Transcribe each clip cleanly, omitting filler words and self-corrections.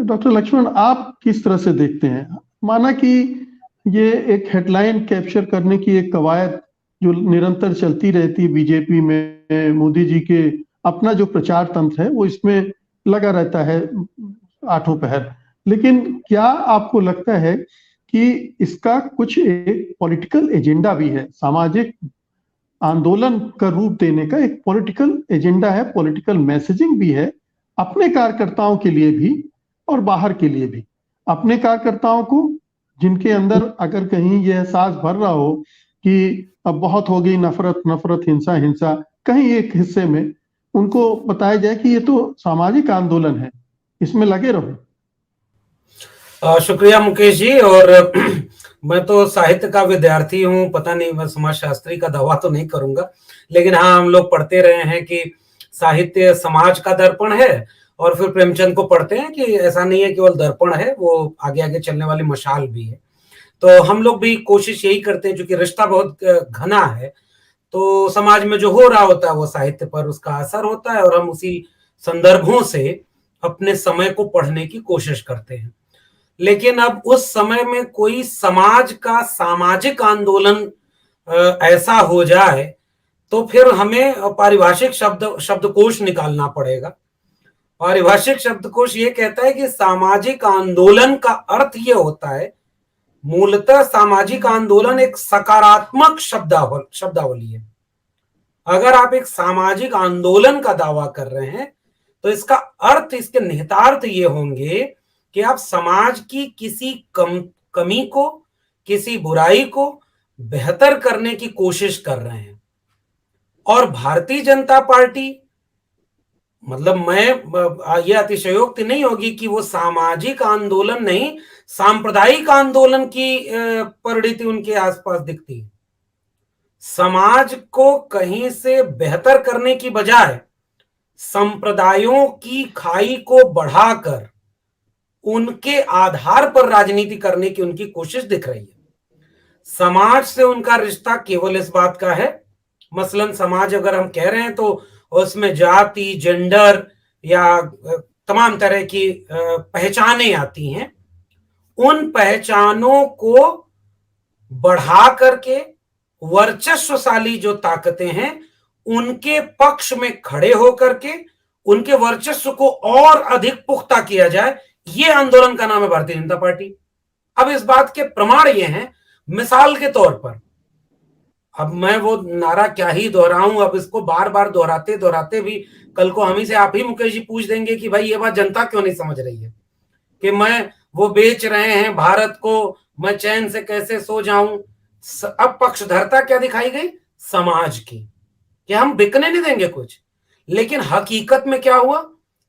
Doctor Lakshman, आप किस तरह से देखते हैं? माना कि ये एक हेडलाइन कैप्चर करने की एक कवायद जो निरंतर चलती रहती है बीजेपी में, मोदी जी के अपना जो प्रचार तंत्र है वो इसमें लगा रहता है आठों पहर। लेकिन क्या आपको लगता है कि इसका कुछ एक पॉलिटिकल एजेंडा भी है, सामाजिक आंदोलन का रूप देने का एक पॉलिटिकल एजेंडा है, पॉलिटिकल मैसेजिंग भी है, अपने कार्यकर्ताओं के लिए भी और बाहर के लिए भी? अपने कार्यकर्ताओं को, जिनके अंदर अगर कहीं यह एहसास भर रहा हो कि अब बहुत हो गई नफरत नफरत, हिंसा हिंसा, कहीं एक हिस्से में उनको बताया जाए कि ये तो सामाजिक आंदोलन है, इसमें लगे रहो। शुक्रिया मुकेश जी। और मैं तो साहित्य का विद्यार्थी हूँ, पता नहीं मैं समाजशास्त्री का दावा तो नहीं करूंगा, लेकिन हाँ, हम लोग पढ़ते रहे हैं कि साहित्य समाज का दर्पण है। और फिर प्रेमचंद को पढ़ते हैं कि ऐसा नहीं है केवल दर्पण है, वो आगे आगे चलने वाली मशाल भी है। तो हम लोग भी कोशिश यही करते हैं, क्योंकि रिश्ता बहुत घना है, तो समाज में जो हो रहा होता है वो साहित्य पर उसका असर होता है, और हम उसी संदर्भों से अपने समय को पढ़ने की कोशिश करते हैं। लेकिन अब उस समय में कोई समाज का सामाजिक आंदोलन ऐसा हो जाए तो फिर हमें पारिभाषिक शब्दकोश निकालना पड़ेगा। पारिभाषिक शब्दकोश ये कहता है कि सामाजिक आंदोलन का अर्थ ये होता है, मूलतः सामाजिक आंदोलन एक सकारात्मक शब्दावली है। अगर आप एक सामाजिक आंदोलन का दावा कर रहे हैं तो इसका अर्थ, इसके निहितार्थ ये होंगे कि आप समाज की किसी कमी को, किसी बुराई को बेहतर करने की कोशिश कर रहे हैं। और भारतीय जनता पार्टी, मतलब ये अतिशयोक्ति नहीं होगी कि वो सामाजिक आंदोलन नहीं, सांप्रदायिक आंदोलन की परिणति उनके आसपास दिखती है। समाज को कहीं से बेहतर करने की बजाय संप्रदायों की खाई को बढ़ाकर उनके आधार पर राजनीति करने की उनकी कोशिश दिख रही है। समाज से उनका रिश्ता केवल इस बात का है, मसलन समाज अगर हम कह रहे हैं तो उसमें जाति, जेंडर या तमाम तरह की पहचानें आती हैं। उन पहचानों को बढ़ा करके वर्चस्वशाली जो ताकतें हैं उनके पक्ष में खड़े होकर के उनके वर्चस्व को और अधिक पुख्ता किया जाए, ये आंदोलन का नाम है भारतीय जनता पार्टी। अब इस बात के प्रमाण ये हैं, मिसाल के तौर पर, अब मैं वो नारा क्या ही दोहराऊं, अब इसको बार बार दोहराते दोहराते भी कल को हम ही से आप ही मुकेश जी पूछ देंगे कि भाई ये बात जनता क्यों नहीं समझ रही है, कि मैं वो बेच रहे हैं भारत को, मैं चैन से कैसे सो जाऊं। अब पक्षधरता क्या दिखाई गई समाज की, कि हम बिकने नहीं देंगे कुछ। लेकिन हकीकत में क्या हुआ,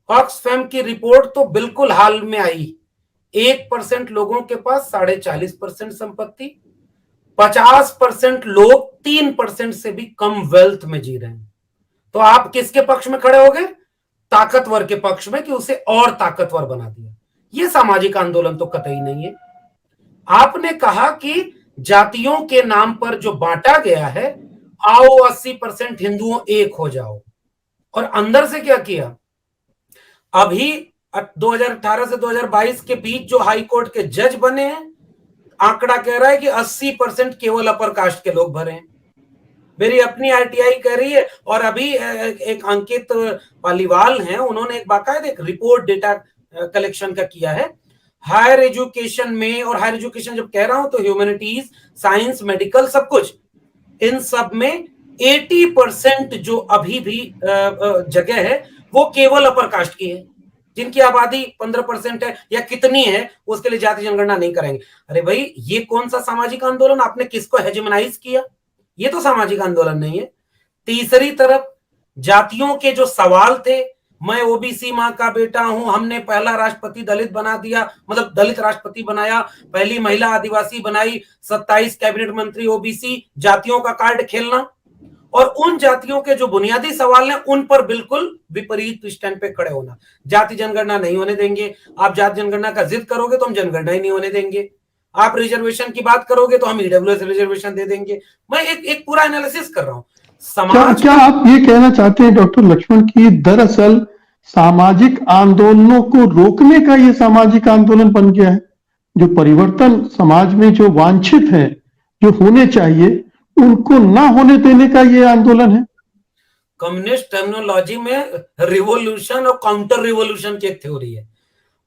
ऑक्सफैम की रिपोर्ट तो बिल्कुल हाल में आई, 1% लोगों के पास 40.5% संपत्ति, 50% लोग 3% से भी कम वेल्थ में जी रहे हैं। तो आप किसके पक्ष में खड़े हो गए? ताकतवर के पक्ष में, कि उसे और ताकतवर बना दिया। यह सामाजिक आंदोलन तो कतई नहीं है। आपने कहा कि जातियों के नाम पर जो बांटा गया है, आओ 80% हिंदुओं एक हो जाओ, और अंदर से क्या किया? अभी 2018 से 2022 के बीच जो हाई कोर्ट के जज बने हैं, आंकड़ा कह रहा है कि 80% केवल अपर कास्ट के लोग भरे हैं। मेरी अपनी आरटीआई कह रही है, और अभी एक अंकित पालीवाल हैं, उन्होंने एक बाकायदा एक रिपोर्ट डेटा कलेक्शन का किया है हायर एजुकेशन में। और हायर एजुकेशन जब कह रहा हूं तो ह्यूमैनिटीज, साइंस, मेडिकल, सब कुछ, इन सब में 80% जो अभी भी जगह है वो केवल अपर कास्ट की है। जिनकी आबादी 15% है या कितनी है, उसके लिए जाति जनगणना नहीं करेंगे। अरे भाई, ये कौन सा सामाजिक आंदोलन? आपने किसको हेजेमनाइज किया? ये तो सामाजिक आंदोलन नहीं है। तीसरी तरफ जातियों के जो सवाल थे, मैं ओबीसी मां का बेटा हूं, हमने पहला राष्ट्रपति दलित बना दिया, मतलब दलित राष्ट्रपति बनाया, पहली महिला आदिवासी बनाई, 27 कैबिनेट मंत्री ओबीसी, जातियों का कार्ड खेलना, और उन जातियों के जो बुनियादी सवाल हैं उन पर बिल्कुल विपरीत स्टैंड पे खड़े होना। जाति जनगणना नहीं होने देंगे। आप जाति जनगणना का जिद करोगे तो हम जनगणना ही नहीं होने देंगे। आप रिजर्वेशन की बात करोगे तो हम ईडब्ल्यूएस रिजर्वेशन दे देंगे। मैं एक पूरा एनालिसिस कर रहा हूं। क्या आप ये कहना चाहते हैं डॉक्टर लक्ष्मण की दरअसल सामाजिक आंदोलनों को रोकने का ये सामाजिक आंदोलन बन गया है। जो परिवर्तन समाज में जो वांछित है, जो होने चाहिए, उनको ना होने देने का ये आंदोलन है। कम्युनिस्ट टर्मिनोलॉजी में रिवॉल्यूशन और काउंटर रिवॉल्यूशन की एक थ्योरी है।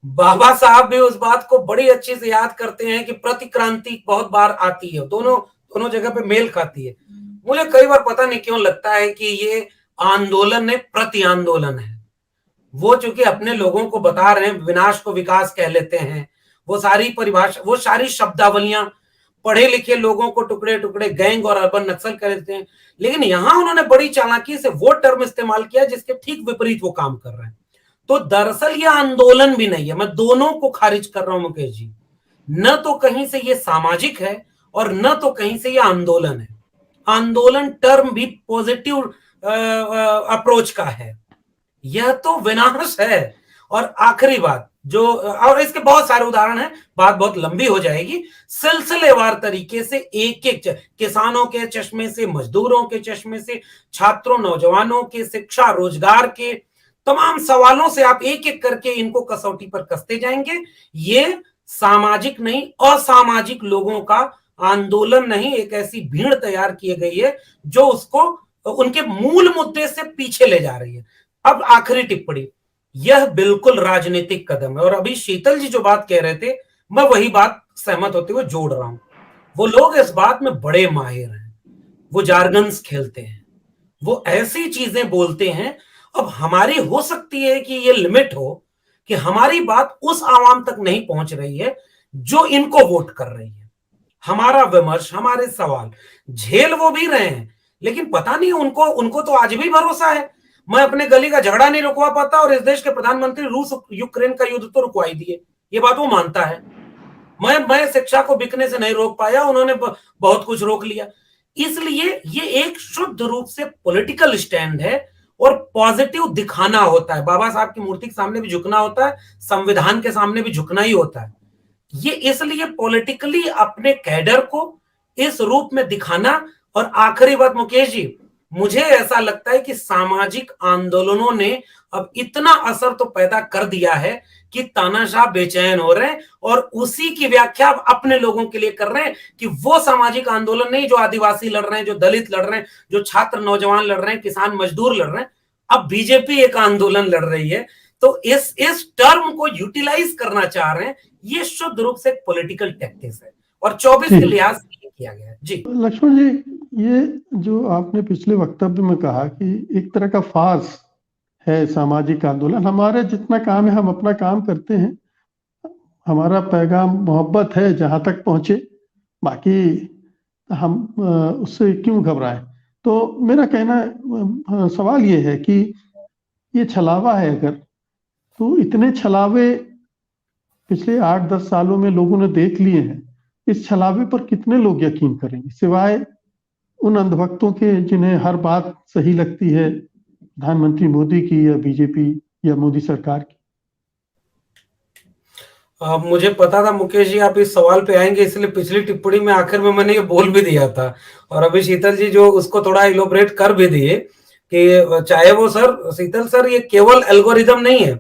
बाबा साहब भी उस बात को बड़ी अच्छी से याद करते हैं कि प्रतिक्रांति बहुत बार आती है, दोनों जगह पे मेल खाती है। मुझे कई बार पता नहीं क्यों लगता है कि ये आंदोलन है, प्रति आंदोलन है। वो चूंकि अपने लोगों को बता रहे हैं, विनाश को विकास कह लेते हैं, वो सारी परिभाषा, वो सारी शब्दावलियां पढ़े लिखे लोगों को टुकड़े टुकड़े गैंग और अर्बन नक्सल कह देते हैं। लेकिन यहां उन्होंने बड़ी चालाकी से वो टर्म इस्तेमाल किया जिसके ठीक विपरीत वो काम कर रहे हैं। तो दरअसल ये आंदोलन भी नहीं है, मैं दोनों को खारिज कर रहा हूं मुकेश जी। न तो कहीं से ये सामाजिक है और न तो कहीं से ये आंदोलन है। आंदोलन टर्म भी पॉजिटिव अप्रोच का है, यह तो विनाश है। और आखिरी बात जो, और इसके बहुत सारे उदाहरण हैं, बात बहुत लंबी हो जाएगी, सिलसिलेवार तरीके से एक एक किसानों के चश्मे से, मजदूरों के चश्मे से, छात्रों नौजवानों के शिक्षा रोजगार के तमाम सवालों से आप एक एक करके इनको कसौटी पर कसते जाएंगे। ये सामाजिक नहीं, असामाजिक लोगों का आंदोलन नहीं, एक ऐसी भीड़ तैयार की गई है जो उसको उनके मूल मुद्दे से पीछे ले जा रही है। अब आखिरी टिप्पणी, यह बिल्कुल राजनीतिक कदम है। और अभी शीतल जी जो बात कह रहे थे, मैं वही बात सहमत होते हुए जोड़ रहा हूं। वो लोग इस बात में बड़े माहिर हैं, वो जार्गन्स खेलते हैं, वो ऐसी चीजें बोलते हैं। अब हमारी हो सकती है कि ये लिमिट हो कि हमारी बात उस आवाम तक नहीं पहुंच रही है जो इनको वोट कर रही है। हमारा विमर्श, हमारे सवाल झेल वो भी रहे हैं, लेकिन पता नहीं उनको तो आज भी भरोसा है मैं अपने गली का झगड़ा नहीं रुकवा पाता और इस देश के प्रधानमंत्री रूस यूक्रेन का युद्ध तो रुकवा ही दिए, ये बात वो मानता है। मैं शिक्षा को बिकने से नहीं रोक पाया, उन्होंने बहुत कुछ रोक लिया। इसलिए ये एक शुद्ध रूप से पॉलिटिकल स्टैंड है और पॉजिटिव दिखाना होता है। बाबा साहब की मूर्ति के सामने भी झुकना होता है, संविधान के सामने भी झुकना ही होता है। ये इसलिए पॉलिटिकली अपने कैडर को इस रूप में दिखाना। और आखिरी बात मुकेश जी, मुझे ऐसा लगता है कि सामाजिक आंदोलनों ने अब इतना असर तो पैदा कर दिया है कि तानाशाह बेचैन हो रहे हैं और उसी की व्याख्या अपने लोगों के लिए कर रहे हैं कि वो सामाजिक आंदोलन नहीं जो आदिवासी लड़ रहे हैं, जो दलित लड़ रहे हैं, जो छात्र नौजवान लड़ रहे हैं, किसान मजदूर लड़ रहे हैं, अब बीजेपी एक आंदोलन लड़ रही है। तो इस टर्म को यूटिलाइज करना चाह रहे हैं। ये शुद्ध रूप से पॉलिटिकल टैक्टिक्स है और 24 के लिहाज से किया गया है। जी लक्ष्मण जी, ये जो आपने पिछले वक्तव्य में कहा कि एक तरह का फार्स है सामाजिक आंदोलन, हमारा जितना काम है हम अपना काम करते हैं, हमारा पैगाम मोहब्बत है जहां तक पहुंचे, बाकी हम उससे क्यों घबराएं। तो मेरा कहना सवाल ये है कि ये छलावा है, अगर तो इतने छलावे पिछले 8-10 सालों में लोगों ने देख लिए हैं, इस छलावे पर कितने लोग यकीन करेंगे, सिवाय उन अंधभक्तों के जिन्हें हर बात सही लगती है प्रधानमंत्री मोदी की या बीजेपी या मोदी सरकार की। मुझे पता था मुकेश जी आप इस सवाल पे आएंगे, इसलिए पिछली टिप्पणी में आखिर में मैंने ये बोल भी दिया था और अभी शीतल जी जो उसको थोड़ा इलोबरेट कर भी दिए कि चाहे वो शीतल सर ये केवल एल्गोरिदम नहीं है,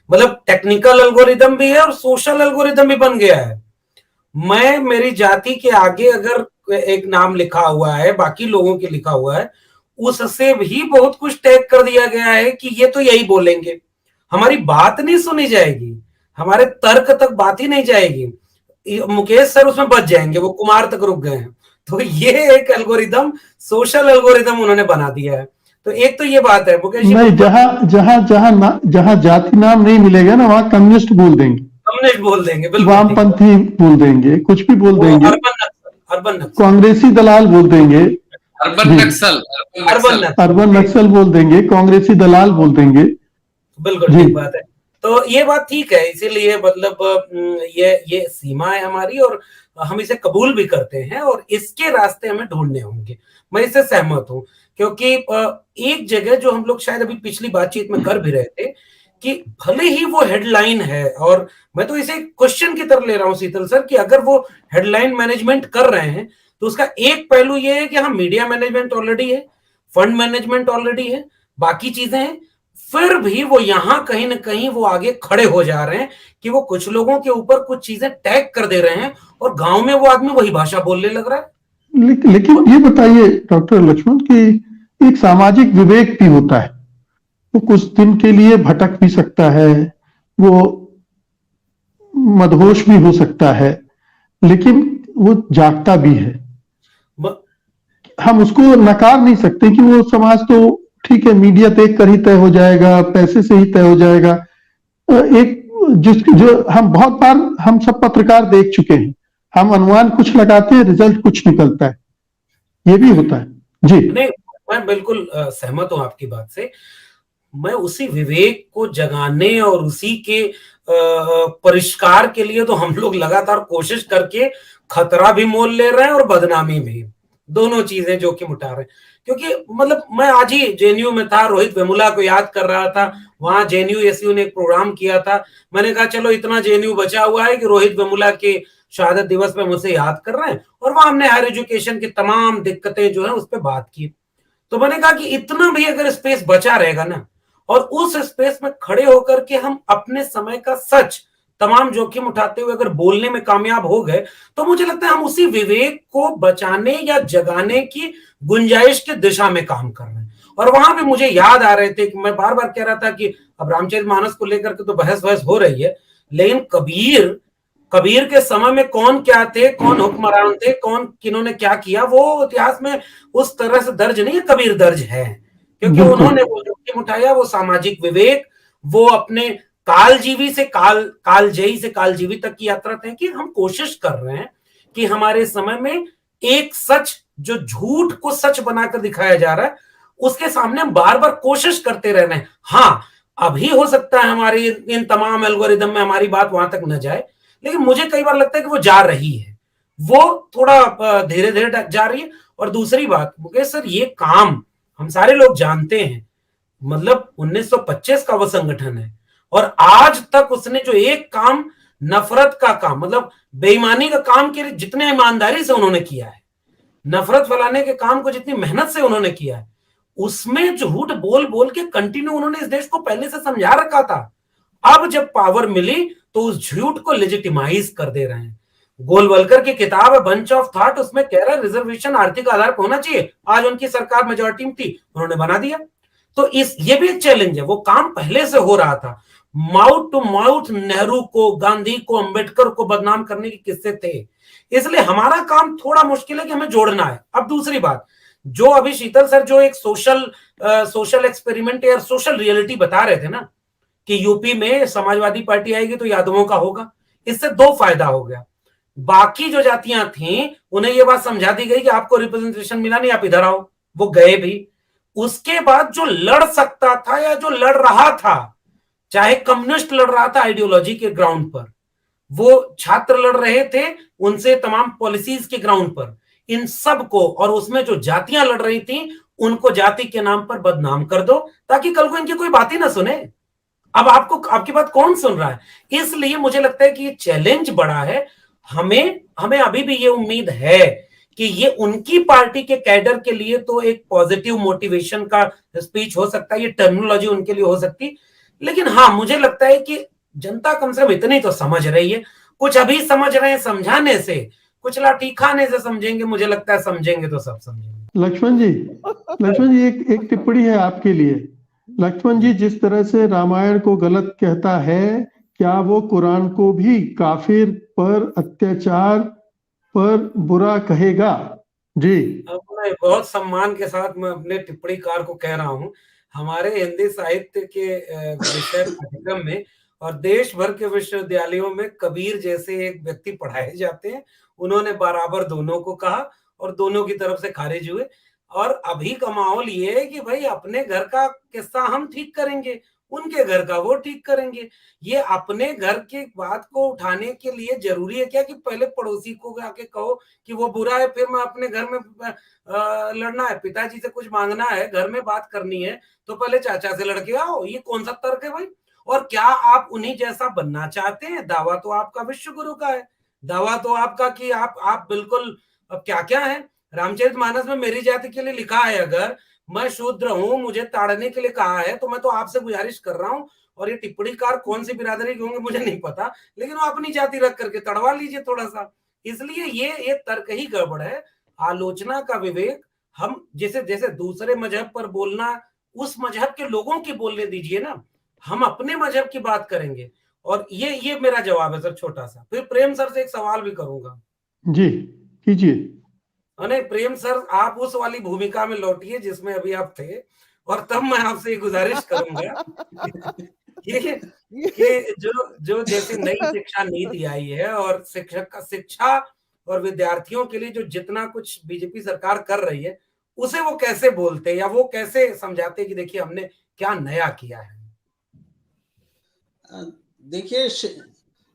मतलब टेक्निकल एल्गोरिदम भी है और सोशल एल्गोरिदम भी बन गया है। मेरी जाति के आगे अगर एक नाम लिखा हुआ है, बाकी लोगों के लिखा हुआ है, उससे भी बहुत कुछ टैग कर दिया गया है कि ये तो यही बोलेंगे, हमारी बात नहीं सुनी जाएगी, हमारे तर्क तक बात ही नहीं जाएगी। मुकेश सर उसमें बच जाएंगे, वो कुमार तक रुक गए हैं। तो ये एक एल्गोरिदम, सोशल एल्गोरिदम उन्होंने बना दिया है। तो एक तो ये बात है मुकेश जी, नहीं, जहां जाति नाम नहीं मिलेगा ना, वहां कम्युनिस्ट बोल देंगे, कम्युनिस्ट बोल देंगे, वामपंथी बोल देंगे, कुछ भी बोल देंगे, अर्बन नक्सल, कांग्रेसी दलाल बोल देंगे, अर्बन नक्सल बोल देंगे, कांग्रेसी दलाल बोल देंगे। बिल्कुल ठीक बात है। तो ये बात ठीक है, इसीलिए मतलब ये सीमा है हमारी और हम इसे कबूल भी करते हैं और इसके रास्ते हमें ढूंढने होंगे। मैं इससे सहमत हूं, क्योंकि एक जगह जो हम लोग शायद अभी पिछली बातचीत में कर भी रहे थे कि भले ही वो हेडलाइन है, और मैं तो इसे क्वेश्चन की तरह ले रहा हूं शीतल सर, कि अगर वो हेडलाइन मैनेजमेंट कर रहे हैं तो उसका एक पहलू ये है कि हाँ मीडिया मैनेजमेंट ऑलरेडी है, फंड मैनेजमेंट ऑलरेडी है, बाकी चीजें हैं, फिर भी वो यहां कहीं ना कहीं वो आगे खड़े हो जा रहे हैं कि वो कुछ लोगों के ऊपर कुछ चीजें टैग कर दे रहे हैं और गांव में वो आदमी वही भाषा बोलने लग रहा है। लेकिन ये बताइए डॉक्टर लक्ष्मण कि एक सामाजिक विवेक भी होता है। वो कुछ दिन के लिए भटक भी सकता है, वो मदहोश भी हो सकता है, लेकिन वो जागता भी है। ब- हम उसको नकार नहीं सकते कि वो समाज तो ठीक है, मीडिया देख कर ही तय हो जाएगा, पैसे से ही तय हो जाएगा। एक जिस जो हम बहुत बार हम सब पत्रकार देख चुके हैं, हम अनुमान कुछ लगाते हैं, रिजल्ट कुछ निकलता है, ये भी होता है जी। नहीं, मैं बिल्कुल सहमत हूं आपकी बात से। मैं उसी विवेक को जगाने और उसी के परिष्कार के लिए तो हम लोग लगातार कोशिश करके खतरा भी मोल ले रहे हैं और बदनामी भी, दोनों चीजें जोखिम उठा रहे हैं। क्योंकि मतलब मैं आज ही जेएनयू में था, रोहित वेमुला को याद कर रहा था, वहां जेएनयू एसयू ने एक प्रोग्राम किया था। मैंने कहा चलो इतना जेएनयू बचा हुआ है कि रोहित वेमुला के शहादत दिवस पे मुझे याद कर रहे हैं, और वहां हमने हायर एजुकेशन की तमाम दिक्कतें जो है उस पर बात की। तो मैंने कहा कि इतना भी अगर स्पेस बचा रहेगा ना, और उस स्पेस में खड़े होकर के हम अपने समय का सच तमाम जोखिम उठाते हुए अगर बोलने में कामयाब हो गए, तो मुझे लगता है हम उसी विवेक को बचाने या जगाने की गुंजाइश की दिशा में काम कर रहे हैं। और वहां भी मुझे याद आ रहे थे कि मैं बार बार कह रहा था कि अब रामचरितमानस को लेकर के तो बहस बहस हो रही है, लेकिन कबीर कबीर के समय में कौन क्या थे, कौन हुक्मरान थे, कौन किन्होंने क्या किया, वो इतिहास में उस तरह से दर्ज नहीं है, कबीर दर्ज है। क्योंकि बिल्कुल। उन्होंने वो जोखिम उठाया, वो सामाजिक विवेक, वो अपने कालजीवी से कालजयी से कालजीवी तक की यात्रा तय की। हम कोशिश कर रहे हैं कि हमारे समय में एक सच, जो झूठ को सच बनाकर दिखाया जा रहा है, उसके सामने हम बार बार कोशिश करते रहना है। हाँ, अभी हो सकता है हमारी इन तमाम एल्गोरिदम में हमारी बात वहां तक न जाए, लेकिन मुझे कई बार लगता है कि वो जा रही है, वो थोड़ा धीरे धीरे जा रही है। और दूसरी बात मुकेश सर, ये काम हम सारे लोग जानते हैं, मतलब 1925 का वो संगठन है, और आज तक उसने जो एक काम, नफरत का काम, मतलब बेईमानी का काम के लिए जितने ईमानदारी से उन्होंने किया है, नफरत फैलाने के काम को जितनी मेहनत से उन्होंने किया है, उसमें झूठ बोल बोल के कंटिन्यू उन्होंने इस देश को पहले से समझा रखा था। अब जब पावर मिली तो उस झूठ को लेजिटिमाइज कर दे रहे हैं। गोलवलकर की किताब है बंच ऑफ थॉट, उसमें कह रहा है रिजर्वेशन आर्थिक आधार पर होना चाहिए। आज उनकी सरकार मेजोरिटी में थी, उन्होंने बना दिया। तो इस ये भी एक चैलेंज है, वो काम पहले से हो रहा था। माउथ टू माउथ नेहरू को, गांधी को, अंबेडकर को बदनाम करने के किस्से थे। इसलिए हमारा काम थोड़ा मुश्किल है कि हमें जोड़ना है। अब दूसरी बात, जो अभी शीतल सर जो एक सोशल एक्सपेरिमेंट या सोशल रियलिटी बता रहे थे ना, कि यूपी में समाजवादी पार्टी आएगी तो यादवों का होगा, इससे दो फायदा हो गया। बाकी जो जातियां थी उन्हें यह बात समझा दी गई कि आपको रिप्रेजेंटेशन मिला नहीं, आप इधर आओ, वो गए भी। उसके बाद जो लड़ सकता था या जो लड़ रहा था, चाहे कम्युनिस्ट लड़ रहा था आइडियोलॉजी के ग्राउंड पर, वो छात्र लड़ रहे थे उनसे तमाम पॉलिसीज के ग्राउंड पर, इन सब को, और उसमें जो जातियां लड़ रही थी उनको जाति के नाम पर बदनाम कर दो, ताकि कल को इनकी कोई बात ही ना सुने। अब आपको आपकी बात कौन सुन रहा है? इसलिए मुझे लगता है कि ये चैलेंज बड़ा है। हमें हमें अभी भी ये उम्मीद है कि ये उनकी पार्टी के कैडर के लिए तो एक पॉजिटिव मोटिवेशन का स्पीच हो सकता है, ये टर्मिनोलॉजी उनके लिए हो सकती, लेकिन हाँ, मुझे लगता है कि जनता कम से कम इतनी तो समझ रही है। कुछ अभी समझ रहे हैं, समझाने से, कुछ लाठी खाने से समझेंगे, मुझे लगता है समझेंगे तो सब समझेंगे। लक्ष्मण जी, लक्ष्मण जी, एक एक टिप्पणी है आपके लिए। लक्ष्मण जी, जिस तरह से रामायण को गलत कहता है, क्या वो कुरान को भी काफिर पर, अत्याचार पर बुरा कहेगा? जी। अब मैं बहुत सम्मान के साथ मैं अपने टिप्पणीकार को कह रहा हूँ, हमारे हिंदी साहित्य के विषय पाठ्यक्रम में और देश भर के विश्वविद्यालयों में कबीर जैसे एक व्यक्ति पढ़ाए जाते हैं। उन्होंने बराबर दोनों को कहा और दोनों की तरफ से खारिज हुए। और अभी का माहौल ये है कि भाई अपने घर का किस्सा हम ठीक करेंगे, उनके घर का वो ठीक करेंगे। ये अपने घर की बात को उठाने के लिए जरूरी है क्या कि पहले पड़ोसी को आके कहो कि वो बुरा है, फिर मैं अपने घर में लड़ना है, पिताजी से कुछ मांगना है, घर में बात करनी है, तो पहले चाचा से लड़के आओ? ये कौन सा तर्क है भाई? और क्या आप उन्हीं जैसा बनना चाहते हैं? दावा तो आपका विश्व गुरु का है, दावा तो आपका कि आप बिल्कुल, अब क्या क्या है रामचरितमानस में मेरी जाति के लिए लिखा है, अगर मैं शूद्र हूं, मुझे ताड़ने के लिए कहा है, तो मैं तो आपसे गुजारिश कर रहा हूं, और ये टिप्पणीकार कौन सी बिरादरी के होंगे मुझे नहीं पता, लेकिन वो अपनी जाति रख करके तड़वा लीजिए थोड़ा सा। इसलिए ये तर्क ही गड़बड़ है। आलोचना का विवेक, हम जैसे जैसे दूसरे मजहब पर बोलना, उस मजहब के लोगों की बोलने दीजिए ना, हम अपने मजहब की बात करेंगे। और ये मेरा जवाब है सर, छोटा सा। फिर प्रेम सर से एक सवाल भी करूंगा। जी कीजिए। नहीं प्रेम सर, आप उस वाली भूमिका में लौटिए जिसमें अभी आप थे, और तब मैं आपसे गुजारिश करूंगा कि जो जो जैसे नई शिक्षा नीति आई है, और शिक्षा और विद्यार्थियों के लिए जो जितना कुछ बीजेपी सरकार कर रही है, उसे वो कैसे बोलते, या वो कैसे समझाते कि देखिए हमने क्या नया किया है। देखिए,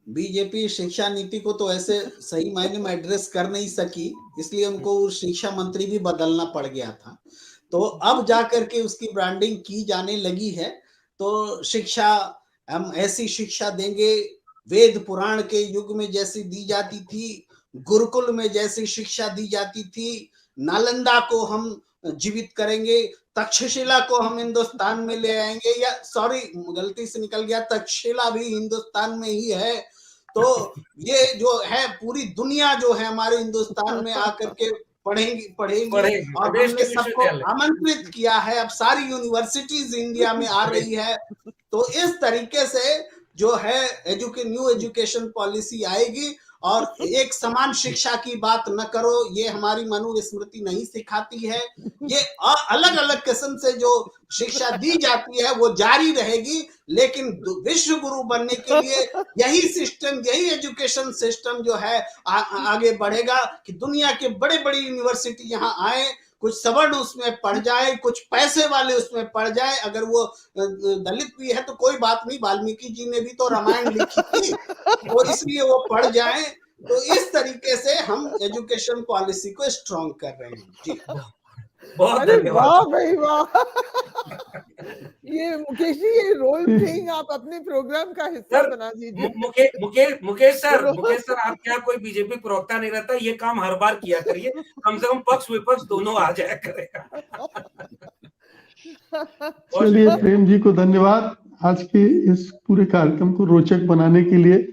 बीजेपी शिक्षा नीति को तो ऐसे सही मायने में एड्रेस कर नहीं सकी, इसलिए उनको शिक्षा मंत्री भी बदलना पड़ गया था। तो अब जाकर के उसकी ब्रांडिंग की जाने लगी है। तो शिक्षा, हम ऐसी शिक्षा देंगे वेद पुराण के युग में जैसी दी जाती थी, गुरुकुल में जैसी शिक्षा दी जाती थी, नालंदा को हम जीवित करेंगे, तक्षशिला को हम हिंदुस्तान में ले आएंगे, या सॉरी गलती से निकल गया, तक्षशिला भी हिंदुस्तान में ही है। तो ये जो है पूरी दुनिया जो है हमारे हिंदुस्तान में आकर के पढ़ेंगी और हमने सबको आमंत्रित किया है। अब सारी यूनिवर्सिटीज इंडिया में आ रही है। तो इस तरीके से जो है न्यू एजुकेशन पॉलिसी आएगी। और एक समान शिक्षा की बात न करो, ये हमारी मनुस्मृति नहीं सिखाती है। ये अलग अलग किस्म से जो शिक्षा दी जाती है वो जारी रहेगी, लेकिन विश्व गुरु बनने के लिए यही सिस्टम, यही एजुकेशन सिस्टम जो है आगे बढ़ेगा कि दुनिया के बड़े बड़े यूनिवर्सिटी यहाँ आए, कुछ सवर्ण उसमें पढ़ जाए, कुछ पैसे वाले उसमें पढ़ जाए। अगर वो दलित भी है तो कोई बात नहीं, वाल्मीकि जी ने भी तो रामायण लिखी थी, तो इसलिए वो पढ़ जाए। तो इस तरीके से हम एजुकेशन पॉलिसी को स्ट्रॉन्ग कर रहे हैं। जी बहुत धन्यवाद। वाह भाई वाह। ये मुकेश जी, ये रोल प्लेइंग आप अपने प्रोग्राम का हिस्सा बना दीजिए। मुकेश सर आप क्या कोई बीजेपी प्रवक्ता नहीं रहता, ये काम हर बार किया करिए, कम से कम पक्ष विपक्ष दोनों आ जाया करेगा। चलिए प्रेम जी को धन्यवाद आज के इस पूरे कार्यक्रम को रोचक बनाने के लिए।